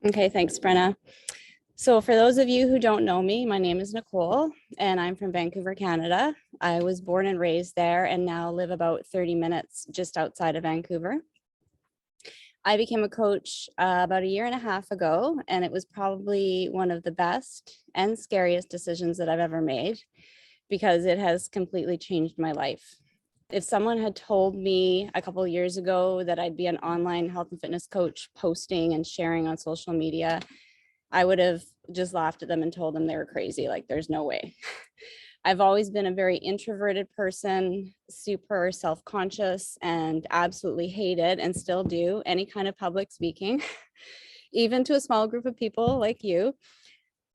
Okay, thanks, Brenna. So for those of you who don't know me, my name is Nicole and I'm from Vancouver, Canada. I was born and raised there and now live about 30 minutes just outside of Vancouver. I became a coach about a year and a half ago, and it was probably one of the best and scariest decisions that I've ever made because it has completely changed my life. If someone had told me a couple of years ago that I'd be an online health and fitness coach posting and sharing on social media, I would have just laughed at them and told them they were crazy. Like, there's no way. I've always been a very introverted person, super self-conscious, and absolutely hated and still do any kind of public speaking, even to a small group of people like you.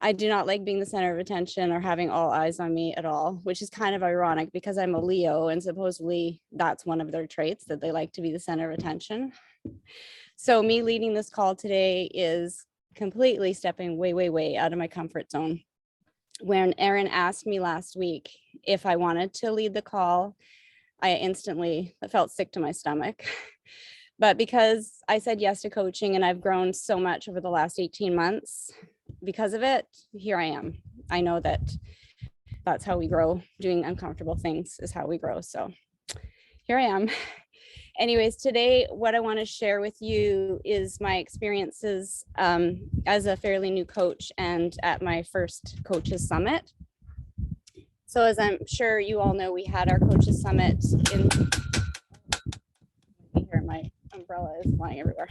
I do not like being the center of attention or having all eyes on me at all, which is kind of ironic because I'm a Leo and supposedly that's one of their traits, that they like to be the center of attention. So me leading this call today is completely stepping way out of my comfort zone. When Erin asked me last week if I wanted to lead the call, I instantly felt sick to my stomach. But because I said yes to coaching and I've grown so much over the last 18 months because of it, here I am. I know that that's how we grow. Doing uncomfortable things is how we grow. So here I am. Anyways, today, what I want to share with you is my experiences as a fairly new coach and at my first Coaches Summit. So as I'm sure you all know, we had our Coaches Summit in, here my umbrella is flying everywhere.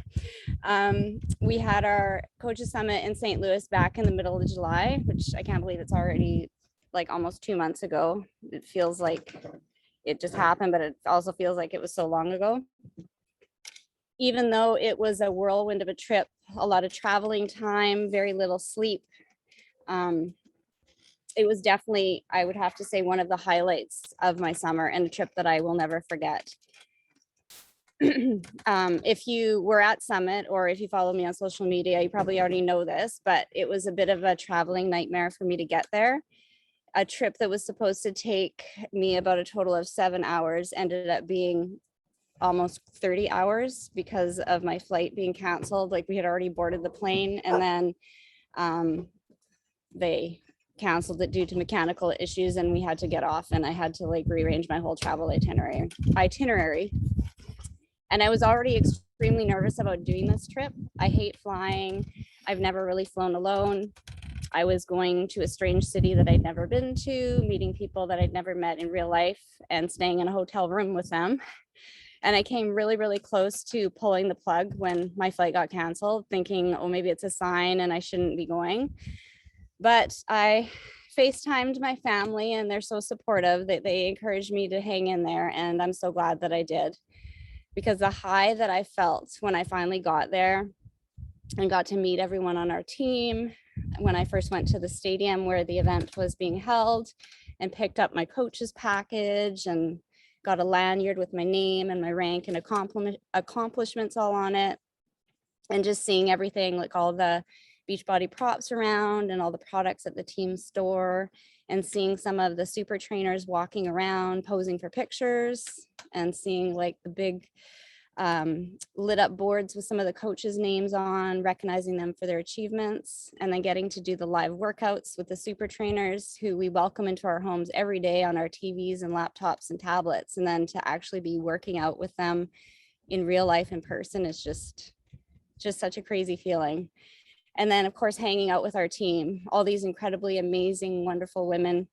We had our Coaches Summit in St. Louis back in the middle of July, which I can't believe it's already like almost 2 months ago. It feels like it just happened, but it also feels like it was so long ago. Even though it was a whirlwind of a trip, a lot of traveling time, very little sleep, it was definitely, I would have to say, one of the highlights of my summer and a trip that I will never forget. If you were at Summit or if you follow me on social media, you probably already know this, but it was a bit of a traveling nightmare for me to get there. A trip that was supposed to take me about a total of 7 hours ended up being almost 30 hours because of my flight being canceled. Like, we had already boarded the plane and then they canceled it due to mechanical issues and we had to get off, and I had to like rearrange my whole travel itinerary. And I was already extremely nervous about doing this trip. I hate flying. I've never really flown alone. I was going to a strange city that I'd never been to, meeting people that I'd never met in real life and staying in a hotel room with them. And I came really close to pulling the plug when my flight got canceled, thinking, oh, maybe it's a sign and I shouldn't be going. But I FaceTimed my family and they're so supportive that they encouraged me to hang in there. And I'm so glad that I did, because the high that I felt when I finally got there and got to meet everyone on our team, when I first went to the stadium where the event was being held and picked up my coach's package and got a lanyard with my name and my rank and accomplishments all on it, and just seeing everything, like all the Beachbody props around and all the products at the team store, and seeing some of the super trainers walking around posing for pictures, and seeing like the big lit up boards with some of the coaches' names on, recognizing them for their achievements, and then getting to do the live workouts with the super trainers who we welcome into our homes every day on our TVs and laptops and tablets, and then to actually be working out with them in real life in person is just such a crazy feeling. And then of course hanging out with our team, all these incredibly amazing, wonderful women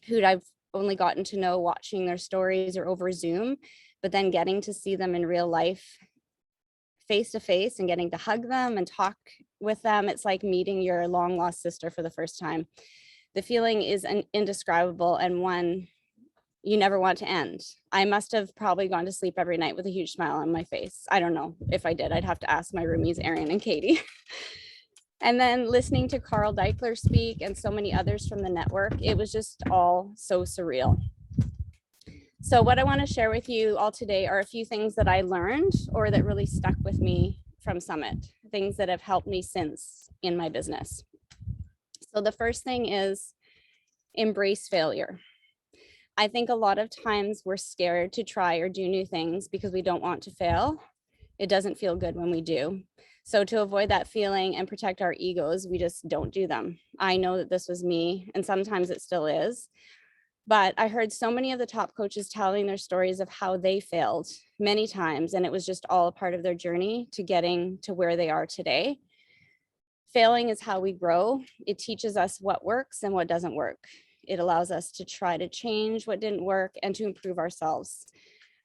who I've only gotten to know watching their stories or over Zoom, but then getting to see them in real life, face to face, and getting to hug them and talk with them. It's like meeting your long lost sister for the first time. The feeling is indescribable and one you never want to end. I must have probably gone to sleep every night with a huge smile on my face. I don't know if I did. I'd have to ask my roomies, Erin and Katie. And then listening to Carl Deichler speak and so many others from the network, it was just all so surreal. So what I want to share with you all today are a few things that I learned or that really stuck with me from Summit, things that have helped me since in my business. So the first thing is embrace failure. I think a lot of times we're scared to try or do new things because we don't want to fail. It doesn't feel good when we do. So to avoid that feeling and protect our egos, we just don't do them. I know that this was me, and sometimes it still is. But I heard so many of the top coaches telling their stories of how they failed many times, and it was just all a part of their journey to getting to where they are today. Failing is how we grow. It teaches us what works and what doesn't work. It allows us to try to change what didn't work and to improve ourselves.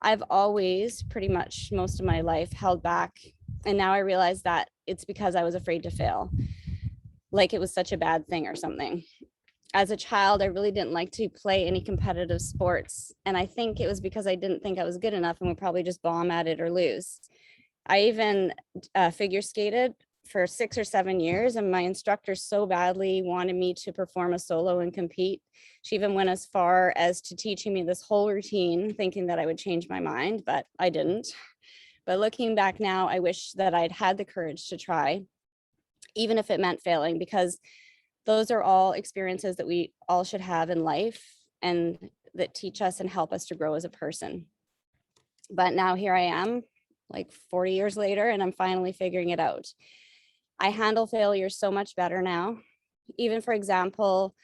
I've always, pretty much most of my life, held back. And now I realize that it's because I was afraid to fail, like it was such a bad thing or something. As a child, I really didn't like to play any competitive sports. And I think it was because I didn't think I was good enough and would probably just bomb at it or lose. I even figure skated for 6 or 7 years, and my instructor so badly wanted me to perform a solo and compete. She even went as far as to teaching me this whole routine, thinking that I would change my mind, but I didn't. But looking back now, I wish that I'd had the courage to try, even if it meant failing, because those are all experiences that we all should have in life and that teach us and help us to grow as a person. But now here I am, like 40 years later, and I'm finally figuring it out. I handle failure so much better now. Even for example,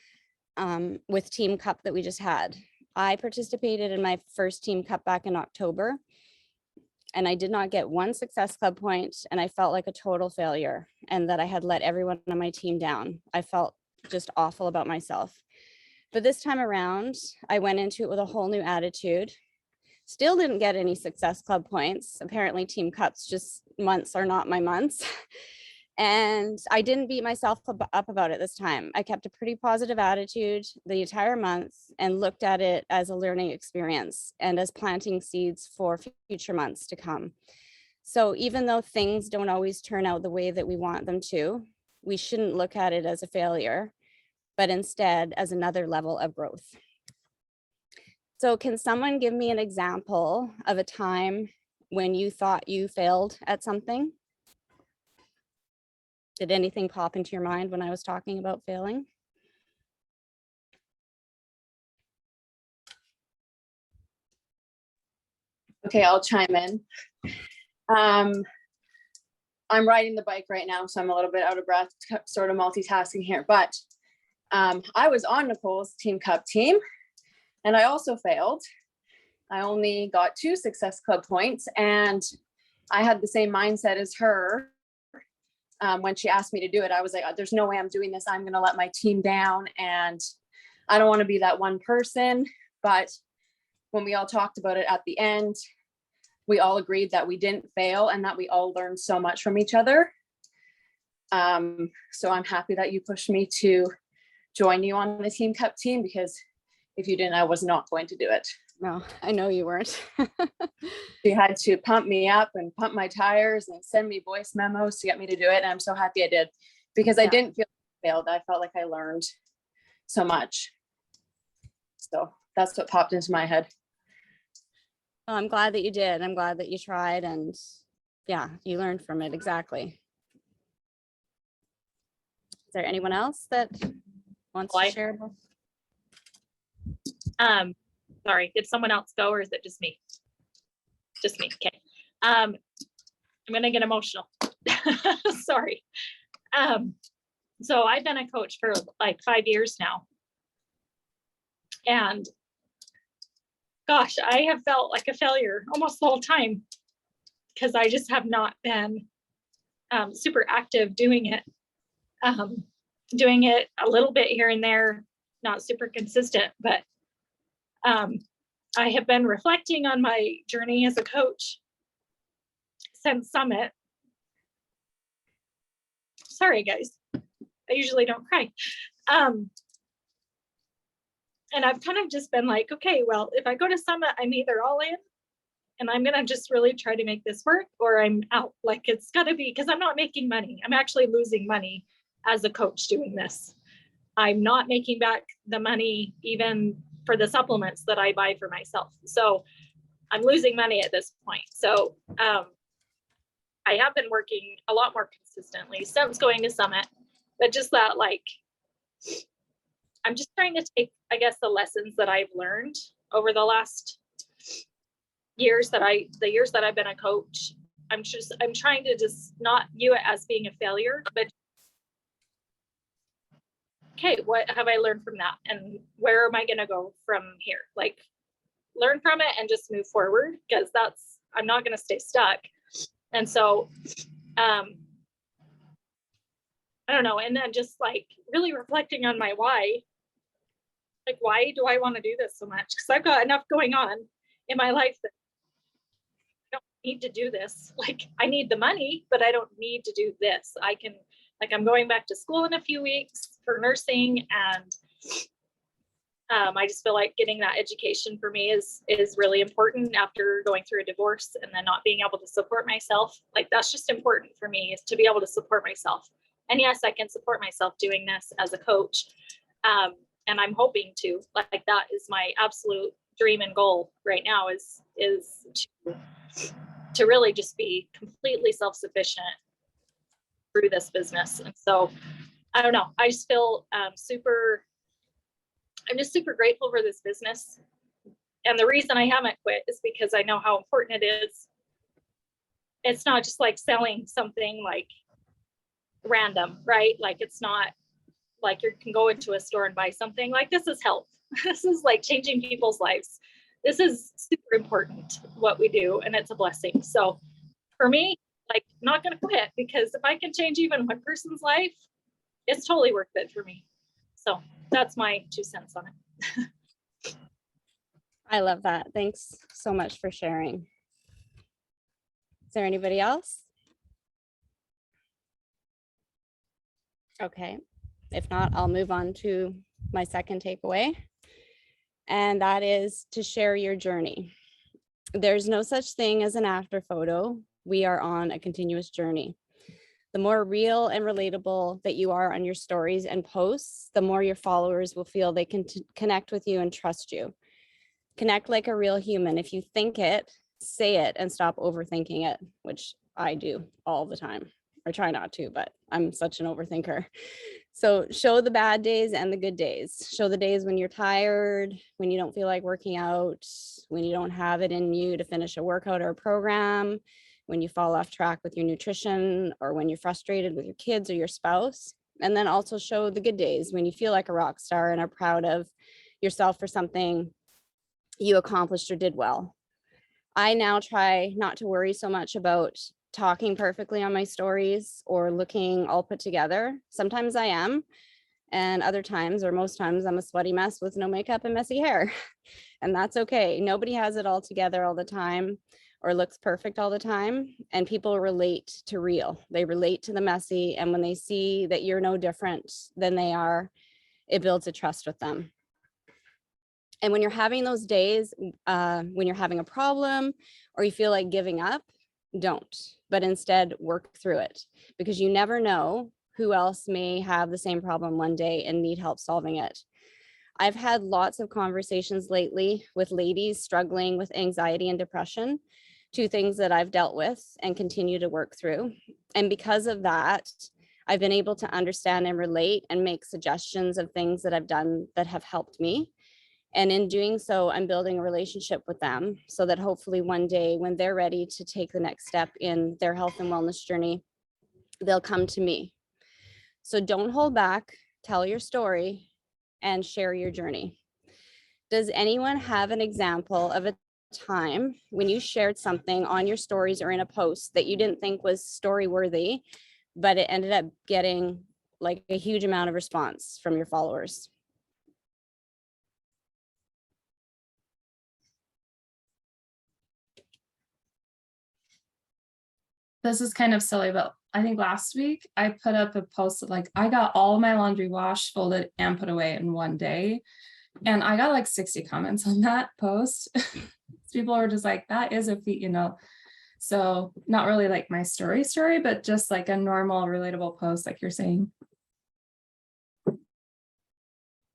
with Team Cup that we just had. I participated in my first Team Cup back in October, and I did not get one Success Club point, and I felt like a total failure and that I had let everyone on my team down. I felt just awful about myself. But this time around, I went into it with a whole new attitude. Still didn't get any Success Club points. Apparently Team Cups, just months are not my months. And I didn't beat myself up about it this time. I kept a pretty positive attitude the entire month and looked at it as a learning experience and as planting seeds for future months to come. So even though things don't always turn out the way that we want them to, we shouldn't look at it as a failure, but instead as another level of growth. So can someone give me an example of a time when you thought you failed at something? Did anything pop into your mind when I was talking about failing? Okay, I'll chime in. I'm riding the bike right now, so I'm a little bit out of breath, sort of multitasking here, but I was on Nicole's Team Cup team, and I also failed. I only got 2 Success Club points, and I had the same mindset as her. When she asked me to do it, I was like, there's no way I'm doing this. I'm going to let my team down, and I don't want to be that one person. But when we all talked about it at the end, we all agreed that we didn't fail and that we all learned so much from each other. So I'm happy that you pushed me to join you on the Team Cup team, because if you didn't, I was not going to do it. No, I know you weren't. She had to pump me up and pump my tires and send me voice memos to get me to do it. And I'm so happy I did, because I didn't feel like I failed. I felt like I learned so much. So that's what popped into my head. Well, I'm glad that you did. I'm glad that you tried, and yeah, you learned from it. Exactly. Is there anyone else that wants to share? Sorry, did someone else go, or is it just me? Just me. Okay. I'm gonna get emotional. Sorry. So I've been a coach for like 5 years now. And gosh, I have felt like a failure almost the whole time, because I just have not been super active doing it. Doing it a little bit here and there, not super consistent, but I have been reflecting on my journey as a coach since Summit. Sorry, guys. I usually don't cry. And I've kind of just been like, okay, well, if I go to Summit, I'm either all in and I'm going to just really try to make this work, or I'm out. Like, it's got to be, because I'm not making money. I'm actually losing money as a coach doing this. I'm not making back the money even for the supplements that I buy for myself. So I'm losing money at this point. So I have been working a lot more consistently since going to Summit, but just that, like, I'm just trying to take, I guess, the lessons that I've learned over the last years the years that I've been a coach, I'm trying to just not view it as being a failure, but okay, what have I learned from that? And where am I going to go from here? Like, learn from it and just move forward, because I'm not going to stay stuck. And so, I don't know. And then just like really reflecting on my why, like, why do I want to do this so much? Because I've got enough going on in my life that I don't need to do this. Like, I need the money, but I don't need to do this. I can, like, I'm going back to school in a few weeks for nursing, and I just feel like getting that education for me is really important after going through a divorce and then not being able to support myself. Like, that's just important for me, is to be able to support myself. And yes, I can support myself doing this as a coach. And I'm hoping to, like, that is my absolute dream and goal right now, is to really just be completely self-sufficient through this business. And so I don't know, I just feel I'm just super grateful for this business. And the reason I haven't quit is because I know how important it is. It's not just like selling something like random, right? Like, it's not like you can go into a store and buy something. Like, this is health. This is like changing people's lives. This is super important, what we do, and it's a blessing. So for me, like, not going to quit, because if I can change even one person's life, it's totally worth it for me. So that's my 2 cents on it. I love that. Thanks so much for sharing. Is there anybody else? Okay. If not, I'll move on to my second takeaway. And that is to share your journey. There's no such thing as an after photo. We are on a continuous journey. The more real and relatable that you are on your stories and posts, the more your followers will feel they can connect with you and trust you. Connect like a real human. If you think it, say it, and stop overthinking it, which I do all the time. I try not to, but I'm such an overthinker. So show the bad days and the good days. Show the days when you're tired, when you don't feel like working out, when you don't have it in you to finish a workout or a program, when you fall off track with your nutrition, or when you're frustrated with your kids or your spouse. And then also show the good days when you feel like a rock star and are proud of yourself for something you accomplished or did well. I now try not to worry so much about talking perfectly on my stories or looking all put together. Sometimes I am, and other times, or most times, I'm a sweaty mess with no makeup and messy hair. And that's okay. Nobody has it all together all the time or looks perfect all the time. And people relate to real. They relate to the messy. And when they see that you're no different than they are, it builds a trust with them. And when you're having those days, when you're having a problem or you feel like giving up, don't, but instead work through it, because you never know who else may have the same problem one day and need help solving it. I've had lots of conversations lately with ladies struggling with anxiety and depression, 2 things that I've dealt with and continue to work through. And because of that, I've been able to understand and relate and make suggestions of things that I've done that have helped me. And in doing so, I'm building a relationship with them so that hopefully one day when they're ready to take the next step in their health and wellness journey, they'll come to me. So don't hold back, tell your story, and share your journey. Does anyone have an example of a time when you shared something on your stories or in a post that you didn't think was story worthy, but it ended up getting like a huge amount of response from your followers? This is kind of silly, but I think last week I put up a post that, like, I got all my laundry washed, folded, and put away in one day. And I got like 60 comments on that post. People were just like, that is a feat, So not really like my story, but just like a normal, relatable post, like you're saying.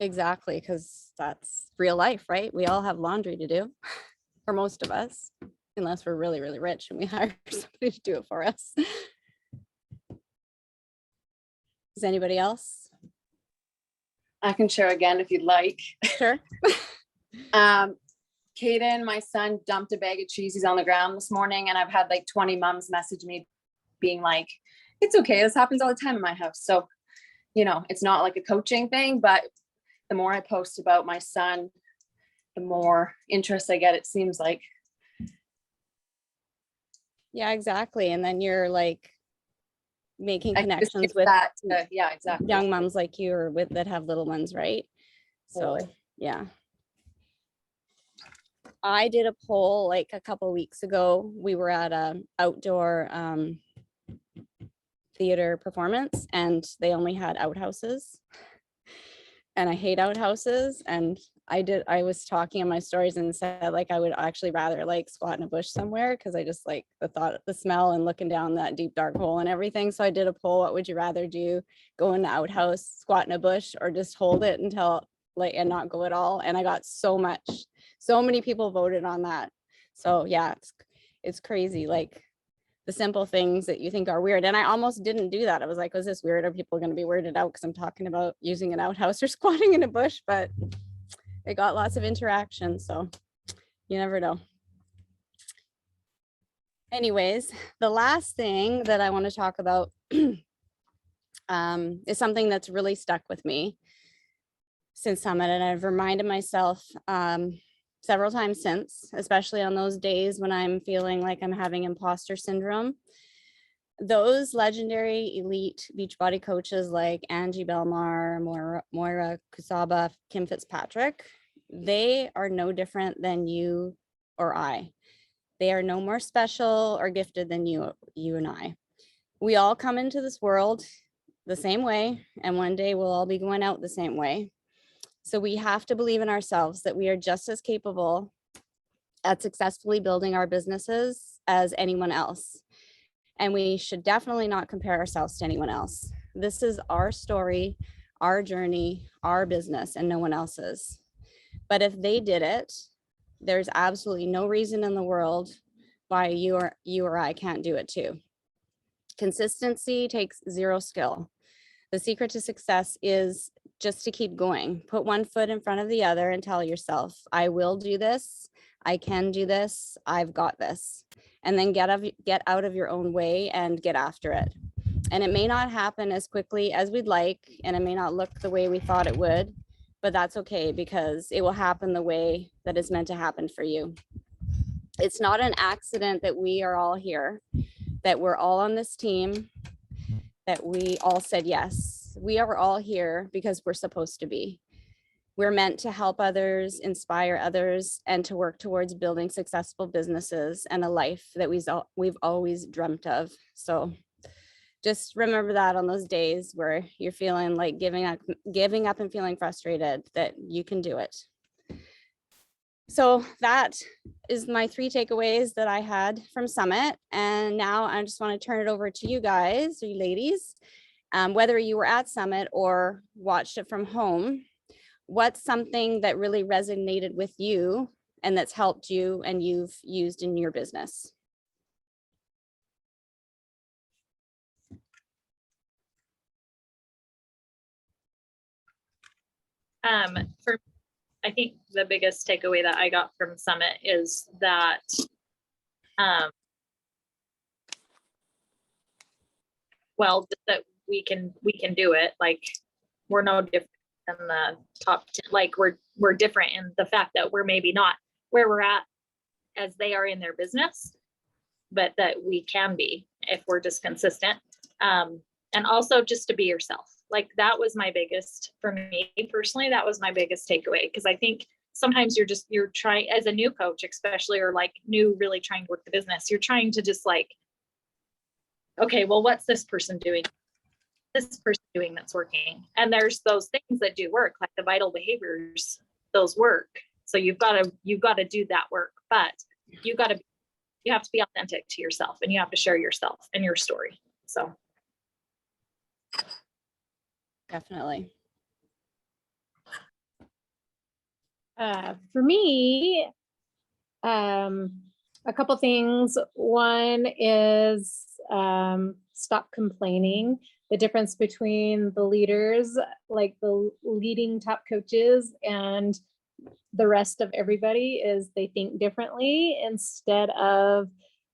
Exactly, because that's real life, right? We all have laundry to do, or most of us, unless we're really, really rich and we hire somebody to do it for us. Is anybody else? I can share again if you'd like. Sure. Caden, my son, dumped a bag of cheesies on the ground this morning, and I've had like 20 moms message me being like, it's okay, this happens all the time in my house. So, you know, it's not like a coaching thing, but the more I post about my son, the more interest I get, it seems like. Yeah, exactly. And then you're like making I just connections use with that yeah, exactly. young moms like you or with that have little ones, right? So Totally. yeah. I did a poll like a couple weeks ago. We were at a outdoor theater performance and they only had outhouses. And I hate outhouses. And I was talking in my stories and said like I would actually rather like squat in a bush somewhere because I just like the thought, the smell and looking down that deep dark hole and everything. So I did a poll. What would you rather do? Go in the outhouse, squat in a bush, or just hold it until like and not go at all? And I got so many people voted on that. So yeah, it's crazy. Like the simple things that you think are weird. And I almost didn't do that. I was like, was this weird? Are people going to be weirded out because I'm talking about using an outhouse or squatting in a bush? But it got lots of interaction. So you never know. Anyways, the last thing that I want to talk about is something that's really stuck with me since Summit. And I've reminded myself several times since, especially on those days when I'm feeling like I'm having imposter syndrome. Those legendary elite Beachbody coaches like Angie Belmar, Moira Kusaba, Kim Fitzpatrick, they are no different than you or I. They are no more special or gifted than you and I. We all come into this world the same way, and one day we'll all be going out the same way. So we have to believe in ourselves that we are just as capable at successfully building our businesses as anyone else. And we should definitely not compare ourselves to anyone else. This is our story, our journey, our business, and no one else's. But if they did it, there's absolutely no reason in the world why you or I can't do it too. Consistency takes zero skill. The secret to success is just to keep going. Put one foot in front of the other and tell yourself, I will do this. I can do this. I've got this. And then get out of your own way and get after it. And it may not happen as quickly as we'd like, and it may not look the way we thought it would, but that's okay because it will happen the way that it's meant to happen for you. It's not an accident that we are all here, that we're all on this team, that we all said yes. We are all here because we're supposed to be. We're meant to help others, inspire others, and to work towards building successful businesses and a life that we've always dreamt of. So just remember that on those days where you're feeling like giving up and feeling frustrated, that you can do it. So that is my 3 takeaways that I had from Summit. And now I just want to turn it over to you guys, you ladies, whether you were at Summit or watched it from home. What's something that really resonated with you and that's helped you and you've used in your business? For I think the biggest takeaway that I got from Summit is that well, that we can do it. Like we're no different than the top 10. Like we're different in the fact that we're maybe not where we're at as they are in their business, but that we can be if we're just consistent. And also just to be yourself. Like that was my biggest, for me personally, that was my biggest takeaway. Cause I think sometimes you're trying as a new coach, especially, or like new, really trying to work the business. You're trying to just like, okay, well, what's this person doing? This person doing that's working. And there's those things that do work, like the vital behaviors, those work. So you've got to do that work, but you have to be authentic to yourself and you have to share yourself and your story. So. Definitely. For me, a couple things. One is stop complaining. The difference between the leaders, like the leading top coaches, and the rest of everybody is they think differently. Instead of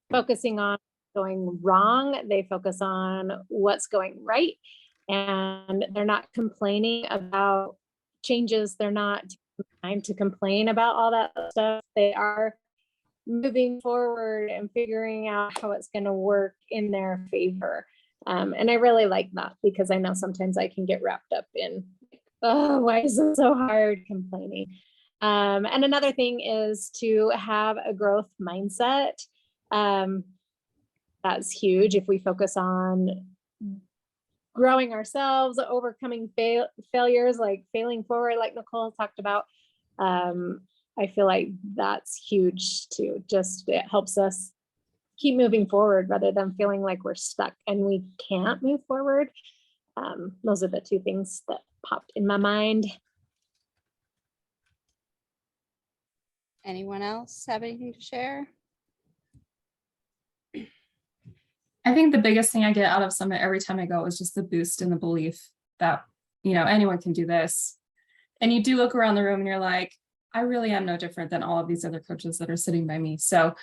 focusing on going wrong, they focus on what's going right. And they're not complaining about changes. They're not taking time to complain about all that stuff. They are moving forward and figuring out how it's going to work in their favor. And I really like that, because I know sometimes I can get wrapped up in, oh, why is it so hard, complaining. And another thing is to have a growth mindset. That's huge. If we focus on growing ourselves, overcoming failures, like failing forward, like Nicole talked about, I feel like that's huge too. Just it helps us keep moving forward rather than feeling like we're stuck and we can't move forward. Those are the two things that popped in my mind. Anyone else have anything to share? I think the biggest thing I get out of Summit every time I go is just the boost in the belief that, you know, anyone can do this. And you do look around the room and you're like, I really am no different than all of these other coaches that are sitting by me. So,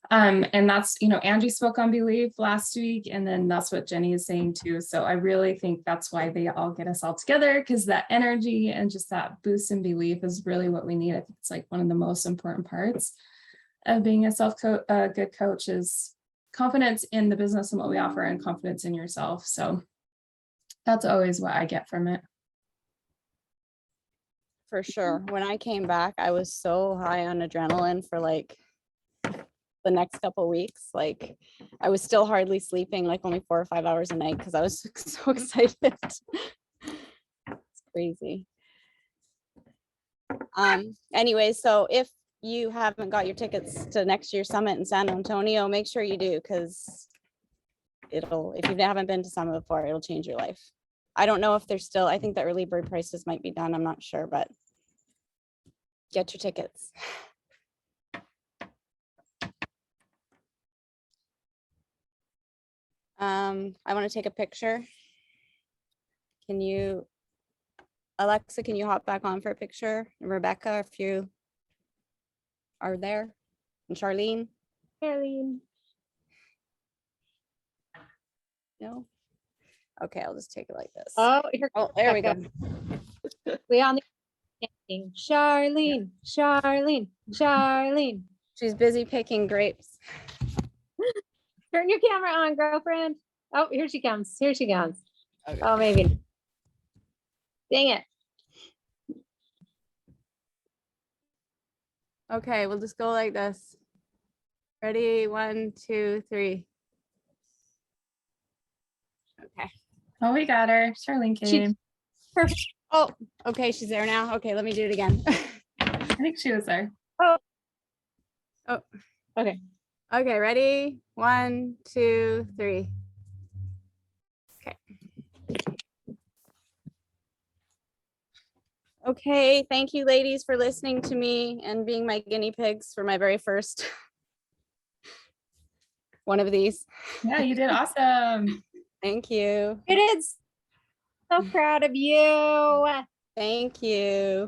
and that's, you know, Angie spoke on belief last week, and then that's what Jenny is saying too. So I really think that's why they all get us all together, because that energy and just that boost in belief is really what we need. I think it's like one of the most important parts of being a good coach is confidence in the business and what we offer, and confidence in yourself. So that's always what I get from it. For sure. When I came back, I was so high on adrenaline for like the next couple of weeks. Like I was still hardly sleeping, like only 4 or 5 hours a night, because I was so excited. It's crazy. Anyway, so if you haven't got your tickets to next year's summit in San Antonio, make sure you do, because if you haven't been to Summit before, it'll change your life. I don't know if there's still, I think the early bird prices might be done. I'm not sure, but get your tickets. I want to take a picture. Can you, Alexa, can you hop back on for a picture? And Rebecca, if you are there, and Charlene? Charlene. No? Okay, I'll just take it like this. Oh, here, Oh, there we go. we all need Charlene, Charlene, Charlene. She's busy picking grapes. Turn your camera on, girlfriend. Oh, here she comes. Here she comes. Okay. Oh, maybe. Dang it. Okay, we'll just go like this. Ready? 1, 2, 3. Okay. Oh, we got her. Charlene came. Perfect. Oh, okay, she's there now. Okay, let me do it again. I think she was there. Oh, Okay. okay, ready? 1, 2, 3. Okay. Okay, thank you ladies for listening to me and being my guinea pigs for my very first one of these. Yeah, you did awesome. Thank you. It is. So proud of you. Thank you.